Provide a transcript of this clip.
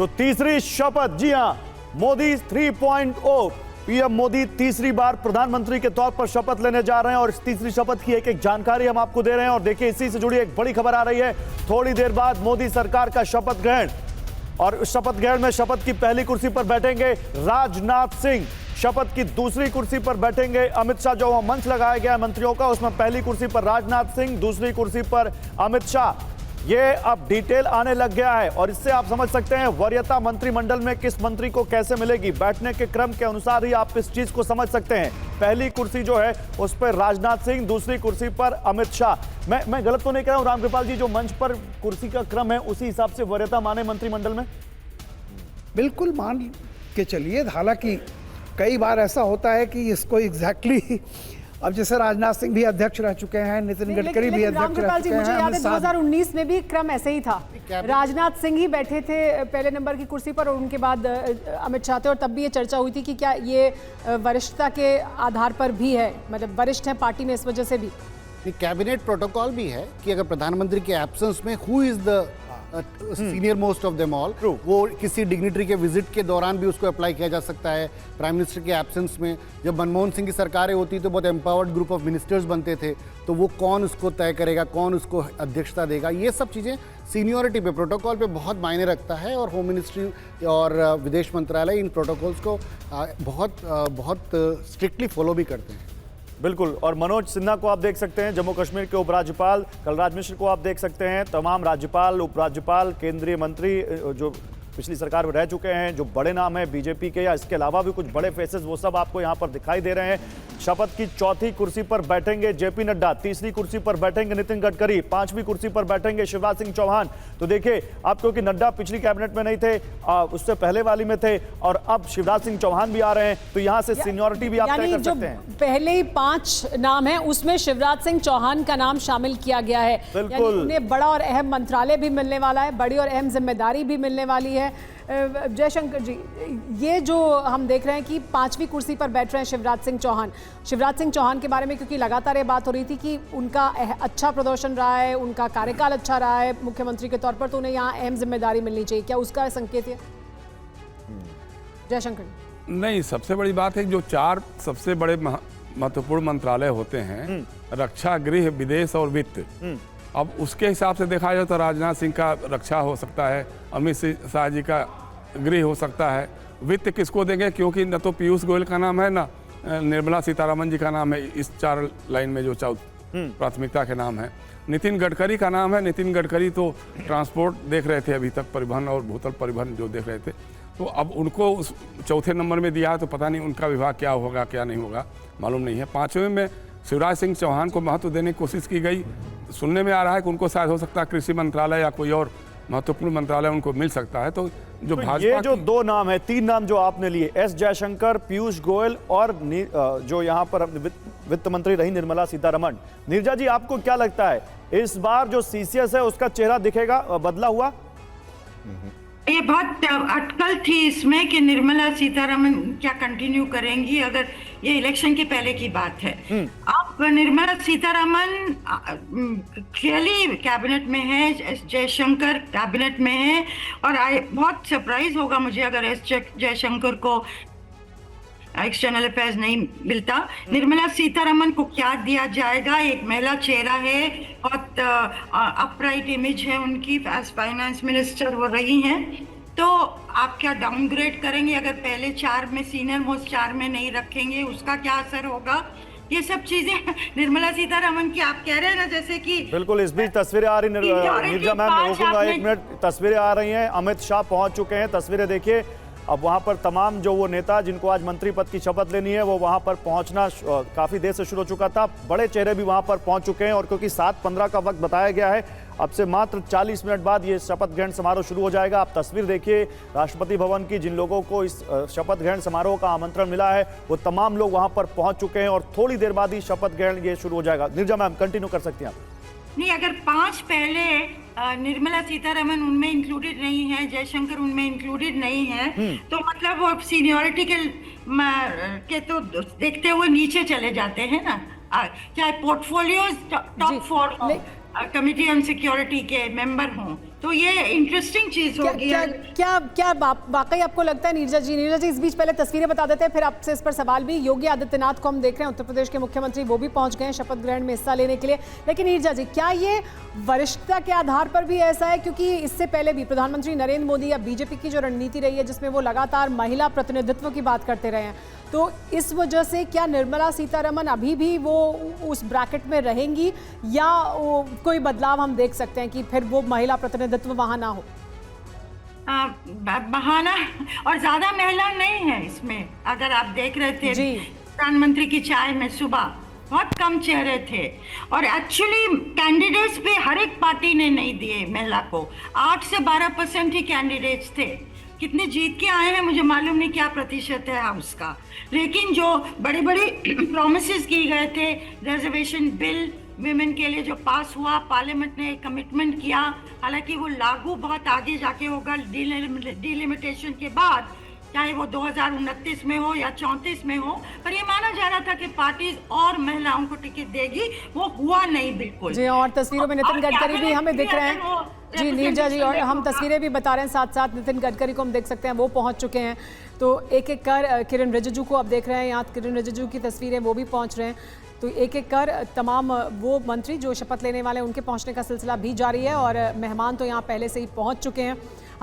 तो तीसरी शपथ, जी हां, मोदी 3.0, पीएम मोदी तीसरी बार प्रधानमंत्री के तौर पर शपथ लेने जा रहे हैं और इस तीसरी शपथ की एक जानकारी हम आपको दे रहे हैं। और देखिए, इसी से जुड़ी एक बड़ी खबर आ रही है। थोड़ी देर बाद मोदी सरकार का शपथ ग्रहण, और उस शपथ ग्रहण में शपथ की पहली कुर्सी पर बैठेंगे राजनाथ सिंह, शपथ की दूसरी कुर्सी पर बैठेंगे अमित शाह। जो मंच लगाया गया है मंत्रियों का, उसमें पहली कुर्सी पर राजनाथ सिंह, दूसरी कुर्सी पर अमित शाह। ये अब डिटेल आने लग गया है और इससे आप समझ सकते हैं वरीयता मंत्रिमंडल में किस मंत्री को कैसे मिलेगी। बैठने के क्रम के अनुसार ही आप इस चीज को समझ सकते हैं। पहली कुर्सी जो है उस पर राजनाथ सिंह, दूसरी कुर्सी पर अमित शाह। मैं गलत तो नहीं कह रहा हूं रामकृपाल जी, जो मंच पर कुर्सी का क्रम है उसी हिसाब से वरीयता माने मंत्रिमंडल में? बिल्कुल मान के चलिए। हालांकि कई बार ऐसा होता है कि इसको एग्जैक्टली अब जैसे राजनाथ सिंह भी अध्यक्ष रह चुके हैं, नितिन गडकरी भी अध्यक्ष रह चुके हैं। मुझे याद है 2019 में भी क्रम ऐसे ही था, राजनाथ सिंह ही बैठे थे पहले नंबर की कुर्सी पर और उनके बाद अमित शाह थे। और तब भी ये चर्चा हुई थी कि क्या ये वरिष्ठता के आधार पर भी है, मतलब वरिष्ठ है पार्टी में इस वजह से भी। कैबिनेट प्रोटोकॉल भी है कि अगर प्रधानमंत्री के एब्सेंस में who is the senior most of them all, वो किसी डिग्निटरी के विजिट के दौरान भी उसको अप्लाई किया जा सकता है। प्राइम मिनिस्टर के एब्सेंस में जब मनमोहन सिंह की सरकारें होती तो बहुत एम्पावर्ड ग्रुप ऑफ मिनिस्टर्स बनते थे, तो वो कौन उसको तय करेगा, कौन उसको अध्यक्षता देगा, ये सब चीज़ें सीनियरिटी पे, प्रोटोकॉल पे बहुत मायने रखता है। और होम मिनिस्ट्री और विदेश मंत्रालय इन प्रोटोकॉल्स को बहुत स्ट्रिक्टली फॉलो भी करते हैं। बिल्कुल। और मनोज सिन्हा को आप देख सकते हैं, जम्मू कश्मीर के उपराज्यपाल, कलराज मिश्र को आप देख सकते हैं, तमाम राज्यपाल, उपराज्यपाल, केंद्रीय मंत्री जो पिछली सरकार में रह चुके हैं, जो बड़े नाम हैं बीजेपी के या इसके अलावा भी कुछ बड़े फेसेस, वो सब आपको यहां पर दिखाई दे रहे हैं। शपथ की चौथी कुर्सी पर बैठेंगे जेपी नड्डा, तीसरी कुर्सी पर बैठेंगे नितिन गडकरी, पांचवी कुर्सी पर बैठेंगे शिवराज सिंह चौहान। तो देखिए, अब क्योंकि नड्डा पिछली कैबिनेट में नहीं थे, उससे पहले वाली में थे, और अब शिवराज सिंह चौहान भी आ रहे हैं, तो यहां से सीनियरिटी भी आप तय कर सकते हैं। पहले ही 5 नाम है, उसमें शिवराज सिंह चौहान का नाम शामिल किया गया है। बिल्कुल, उन्हें बड़ा और अहम मंत्रालय भी मिलने वाला है, बड़ी और अहम जिम्मेदारी भी मिलने वाली है। जयशंकर जी, ये जो हम देख रहे हैं कि 5वीं कुर्सी पर बैठ रहे हैं शिवराज सिंह चौहान। शिवराज सिंह चौहान के बारे में क्योंकि लगातार ये बात हो रही थी कि उनका अच्छा प्रदर्शन रहा है, उनका कार्यकाल अच्छा रहा है मुख्यमंत्री के तौर पर, तो उन्हें यहाँ अहम जिम्मेदारी मिलनी चाहिए, क्या उसका संकेत है? जयशंकर जी। नहीं, सबसे बड़ी बात है जो 4 सबसे बड़े महत्वपूर्ण मंत्रालय होते हैं, रक्षा, गृह, विदेश और वित्त। अब उसके हिसाब से देखा जाए तो राजनाथ सिंह का रक्षा हो सकता है, अमित शाह जी का गृह हो सकता है। वित्त किसको देंगे, क्योंकि न तो पीयूष गोयल का नाम है, ना निर्मला सीतारमण जी का नाम है इस 4 लाइन में जो प्राथमिकता के नाम है। नितिन गडकरी का नाम है। नितिन गडकरी तो ट्रांसपोर्ट देख रहे थे अभी तक, परिवहन और भूतल परिवहन जो देख रहे थे, तो अब उनको उस चौथे नंबर में दिया है, तो पता नहीं उनका विभाग क्या होगा क्या नहीं होगा, मालूम नहीं है। 5वें में शिवराज सिंह चौहान को महत्व देने की कोशिश की गई। सुनने में आ रहा है कि उनको शायद हो सकता है कृषि मंत्रालय या कोई और महत्वपूर्ण मंत्रालय उनको मिल सकता है। तो जो तो भाजपा ये जो 2 नाम है, 3 नाम जो आपने लिए, एस जयशंकर, पीयूष गोयल और जो यहाँ पर वित्त मंत्री रही निर्मला सीतारमण। नीरजा जी, आपको क्या लगता है इस बार जो सीसीएस है उसका चेहरा दिखेगा बदला हुआ? ये बहुत अटकल थी इसमें कि निर्मला सीतारमण क्या कंटिन्यू करेंगी, अगर ये इलेक्शन के पहले की बात है। अब निर्मला सीतारमण क्लियरली कैबिनेट में है, जयशंकर कैबिनेट में है, और बहुत सरप्राइज होगा मुझे अगर एस जयशंकर को एक्सटर्नल अफेयर्स नहीं मिलता। निर्मला सीतारमण को क्या दिया जाएगा? एक महिला चेहरा है, बहुत अपराइट इमेज है उनकी, एज फाइनेंस मिनिस्टर वो रही हैं, तो आप क्या डाउनग्रेड करेंगे अगर पहले 4 में, सीनियर मोस्ट 4 में नहीं रखेंगे? उसका क्या असर होगा? ये सब चीजें निर्मला सीतारमण की आप कह रहे हैं ना, जैसे कि बिल्कुल। इस बीच तस्वीरें आ रही, नीरजा मैम मैं रोकूंगा 1 मिनट, तस्वीरें आ रही हैं, अमित शाह पहुंच चुके हैं, तस्वीरें देखिए। अब वहां पर तमाम जो वो नेता जिनको आज मंत्री पद की शपथ लेनी है, वो वहां पर पहुंचना काफी देर से शुरू हो चुका था। बड़े चेहरे भी वहां पर पहुंच चुके हैं, और क्योंकि 7:15 का वक्त बताया गया है, अब से मात्र 40 मिनट बाद ये शपथ ग्रहण समारोह शुरू हो जाएगा। आप तस्वीर देखिए राष्ट्रपति भवन की, जिन लोगों को इस शपथ ग्रहण समारोह का आमंत्रण मिला है वो तमाम लोग वहां पर पहुंच चुके हैं, और थोड़ी देर बाद ही शपथ ग्रहण ये शुरू हो जाएगा। नीरजा मैम कंटिन्यू कर सकती हैं आप। नहीं, अगर 5 पहले निर्मला सीतारमण उनमें इंक्लूडेड नहीं है, जयशंकर उनमें इंक्लूडेड नहीं है, तो मतलब वो सीनियरिटी के तो देखते हुए नीचे चले जाते हैं ना, चाहे portfolios top 4। Committee on security के मेंबर हों, तो ये इंटरेस्टिंग चीज होगी। क्या वाकई आपको लगता है नीरजा जी इस बीच पहले तस्वीरें बता देते हैं, फिर आपसे इस पर सवाल भी। योगी आदित्यनाथ को हम देख रहे हैं, उत्तर प्रदेश के मुख्यमंत्री, वो भी पहुंच गए हैं शपथ ग्रहण में हिस्सा लेने के लिए। लेकिन नीरजा जी, क्या ये वरिष्ठता के आधार पर भी ऐसा है? क्योंकि इससे पहले भी प्रधानमंत्री नरेंद्र मोदी या बीजेपी की जो रणनीति रही है जिसमें वो लगातार महिला प्रतिनिधित्व की बात करते रहे हैं, तो इस वजह से क्या निर्मला सीतारमण अभी भी वो उस ब्रैकेट में रहेंगी, या कोई बदलाव हम देख सकते हैं कि फिर वो महिला प्रतिनिधित्व वहां ना हो? बहाना और ज्यादा महिला नहीं है इसमें। अगर आप देख रहे थे प्रधानमंत्री की चाय में सुबह बहुत कम चेहरे थे, और एक्चुअली कैंडिडेट्स भी हर एक पार्टी ने नहीं दिए महिला को। 8 से 12% ही कैंडिडेट्स थे। कितने जीत के आए हैं मुझे मालूम नहीं क्या प्रतिशत है हाउस का, लेकिन जो बड़ी बड़ी प्रॉमिसेस की गए थे, रिजर्वेशन बिल विमेन के लिए जो पास हुआ, पार्लियामेंट ने कमिटमेंट किया, हालांकि वो लागू बहुत आगे जाके होगा डिलिमिटेशन के बाद, चाहे वो 2029 में हो या 34 में हो, पर ये माना जा रहा था कि पार्टीज और महिलाओं को टिकट देगी, वो हुआ नहीं बिल्कुल। जी, और तस्वीरों में नितिन गडकरी भी हमें दिख रहे हैं। जी नीरजा जी, और हम तस्वीरें भी बता रहे हैं, साथ साथ नितिन गडकरी को हम देख सकते हैं, वो पहुंच चुके हैं। तो एक एक कर किरण रिजिजू को अब देख रहे हैं, यहाँ किरण रिजिजू की तस्वीरें, वो भी पहुंच रहे हैं। तो एक एक कर तमाम वो मंत्री जो शपथ लेने वाले हैं उनके पहुंचने का सिलसिला भी जारी है, और मेहमान तो यहाँ पहले से ही पहुंच चुके हैं।